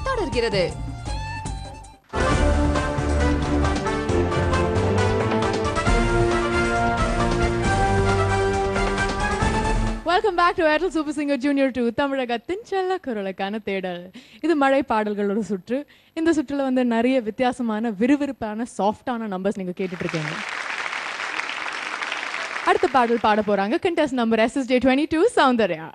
தொடர்கிறது. Welcome back to Airtel super singer junior 2 தமிழகத்தின் செல்ல குரலுக்கான தேடல். இது மழை பாடல்களோட சுற்று. இந்த சுற்றுல வந்து நிறைய வித்தியாசமான விறுவிறுப்பான சாஃப்டான நம்பர்ஸ் நீங்க கேட்டுட்டு இருக்கீங்க. அடுத்த பாடல் பாட போறாங்க கண்டெஸ்ட் நம்பர் SSJ 22 சௌந்தர்யா.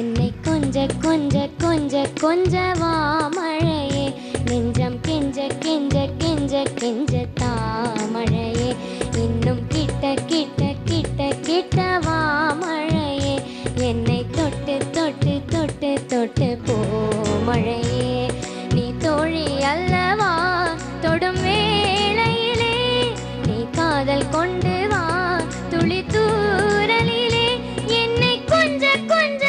என்னை கொஞ்ச கொஞ்ச கொஞ்ச கொஞ்சவா மழையே, நெஞ்சம் கெஞ்ச கெஞ்ச கெஞ்ச கெஞ்ச தாமழையே, இன்னும் கிட்ட கிட்ட கிட்ட கிட்டவா மழையே, என்னை தொட்டு தொட்டு தொட்டு தொட்டு போ மழையே, நீ தோழி அல்லவா தொடும் வேளையிலே, நீ காதல் கொண்டு வா துளி தூரலிலே, என்னை கொஞ்ச கொஞ்ச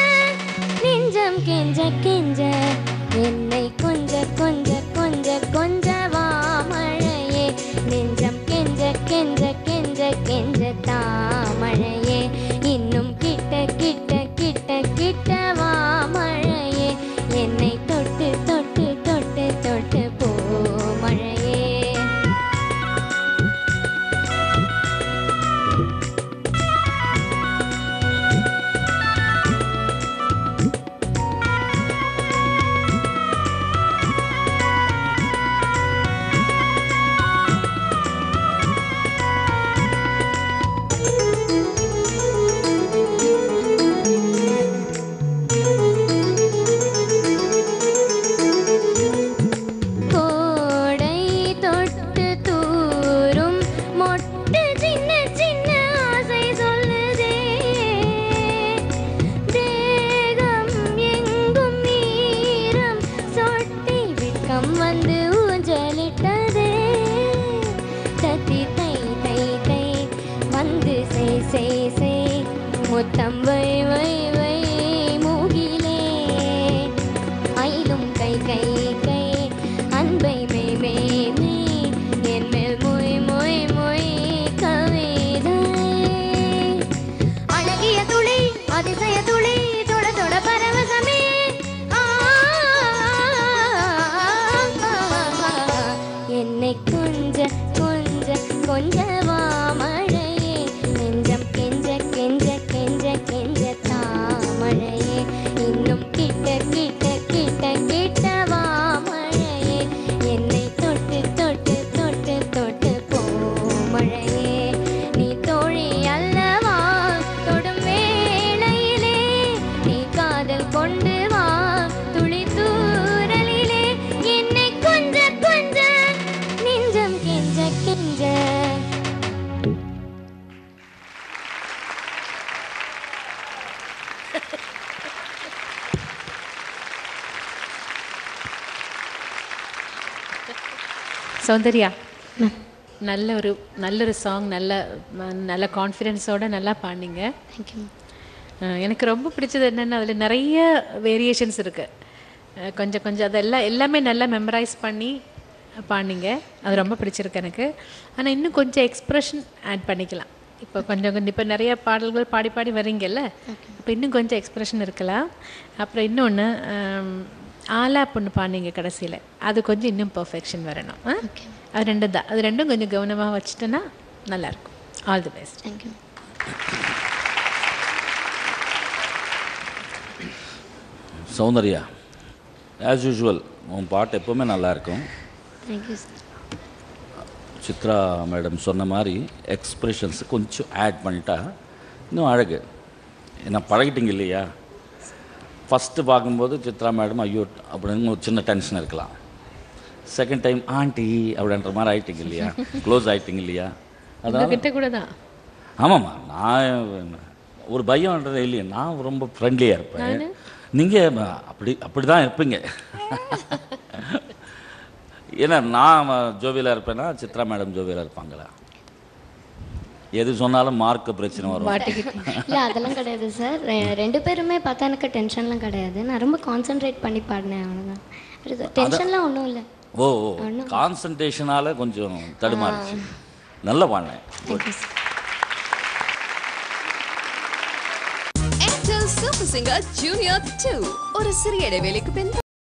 நெஞ்சம் கெஞ்ச கெஞ்ச, என்னை கொஞ்ச கொஞ்ச கொஞ்ச கொஞ்சவா மழையே, நெஞ்சம் கெஞ்ச கெஞ்ச கெஞ்ச கெஞ்ச தாமழையே, இன்னும் கிட்ட கிட்ட கிட்ட கிட்டவா மழையே, என்னை தொட்டு தொட்டு தொட்டு தொட்டு போ மழையே. கோடை தொட்டு தூரும் மொட்டு சின்ன சின்ன ஆசை சொல்லுதே, தேகம் எங்கும் நீரம் சொட்டி வெட்கம் வந்து ஊஞ்சலிட்டதே, தத்தி தை தை தை வந்து செய் செய் செய் முத்தம் வை வை வை மூகிலே, அயிலும் கை கை கை அன்பை மெய் மெய் மெய் என் மேல் மொய் மொய் மொய் கவிதை, அழகிய துளி அதிசய துளி தொட தொட பரவசமே, என்னை கொஞ்ச கொஞ்ச கொஞ்சவா மழையே, நெஞ்சம் கெஞ்ச கெஞ்ச கெஞ்ச கெஞ்ச தாமழையே, இன்னும் கிட்ட கிட்ட கிட்ட கிட்டவா மழையே, என்னை தொட்டு தொட்டு தொட்டு தொட்டு போ மழையே, நீ தோழி அல்லவா தொடும் வேளையிலே, நீ காதல் கொண்டு வா துளி தூரலிலே, என்னை கொஞ்ச கொஞ்ச நெஞ்சம் கெஞ்ச கெஞ்ச. சௌந்தர்யா, நல்ல ஒரு சாங், நல்ல கான்ஃபிடென்ஸோட நல்லா பாடினீங்க. தேங்க்யூ. எனக்கு ரொம்ப பிடிச்சது என்னென்னா அதில் நிறைய வேரியேஷன்ஸ் இருக்குது. கொஞ்சம் கொஞ்சம் அதெல்லாம் எல்லாமே நல்லா மெமரைஸ் பண்ணி பாடினீங்க. அது ரொம்ப பிடிச்சிருக்கு எனக்கு. ஆனால் இன்னும் கொஞ்சம் எக்ஸ்ப்ரெஷன் ஆட் பண்ணிக்கலாம். இப்போ கொஞ்சம் கொஞ்சம் இப்போ நிறைய பாடல்கள் பாடி பாடி வரீங்கல்ல, இப்போ இன்னும் கொஞ்சம் எக்ஸ்ப்ரெஷன் இருக்கலாம். அப்புறம் இன்னொன்று ஆலாப் ஒன்று பாடினீங்க கடைசியில், அது கொஞ்சம் இன்னும் பர்ஃபெக்ஷன் வரணும். அது ரெண்டும் கொஞ்சம் கவனமாக வச்சுட்டோன்னா நல்லாயிருக்கும். All the best. Thank you. Soundarya, as usual உன் பாட்டு எப்போவுமே நல்லாயிருக்கும். Thank you sir. சித்ரா மேடம் சொன்ன மாதிரி எக்ஸ்ப்ரெஷன்ஸ் கொஞ்சம் ஆட் பண்ணிட்டா இன்னும் அழகு. ஏன்னா பழகிட்டீங்க இல்லையா? ஃபஸ்ட்டு பார்க்கும்போது சித்ரா மேடம் ஐயோ அப்படின்னு ஒரு சின்ன டென்ஷன் இருக்கலாம். செகண்ட் டைம் ஆண்டி அப்படின்ற மாதிரி ஆகிட்டிங்க இல்லையா, க்ளோஸ் ஆகிட்டிங்க இல்லையா? அதனால கூட தான். ஆமாம்மா, நான் ஒரு பயம்ன்றது இல்லையா, நான் ரொம்ப ஃப்ரெண்ட்லியாக இருப்பேன். நீங்கள் அப்படி தான் இருப்பீங்க. ஏன்னா நான் ஜோவியலாக இருப்பேன்னா சித்ரா மேடம் ஜோவியலாக இருப்பாங்களா? எது சொன்னாலும் மார்க் பிரச்சனை வரும். இல்லை அதெல்லாம் கிடையாது சார். ரெண்டு பேருமே பார்த்தா எனக்கு டென்ஷன்லாம் கிடையாது. நான் ரொம்ப கான்சென்ட்ரேட் பண்ணி பாடினேன், அவ்வளோதான். டென்ஷன்லாம் ஒன்றும் இல்லை. ஓ கான்சன்ட்ரேஷனால் கொஞ்சம் தடுமாறிச்சு. நல்ல பாடினேன். சூப்பர் சிங்கர் ஜூனியர் 2 ஒரு சிறிய இடைவேளைக்கு பின்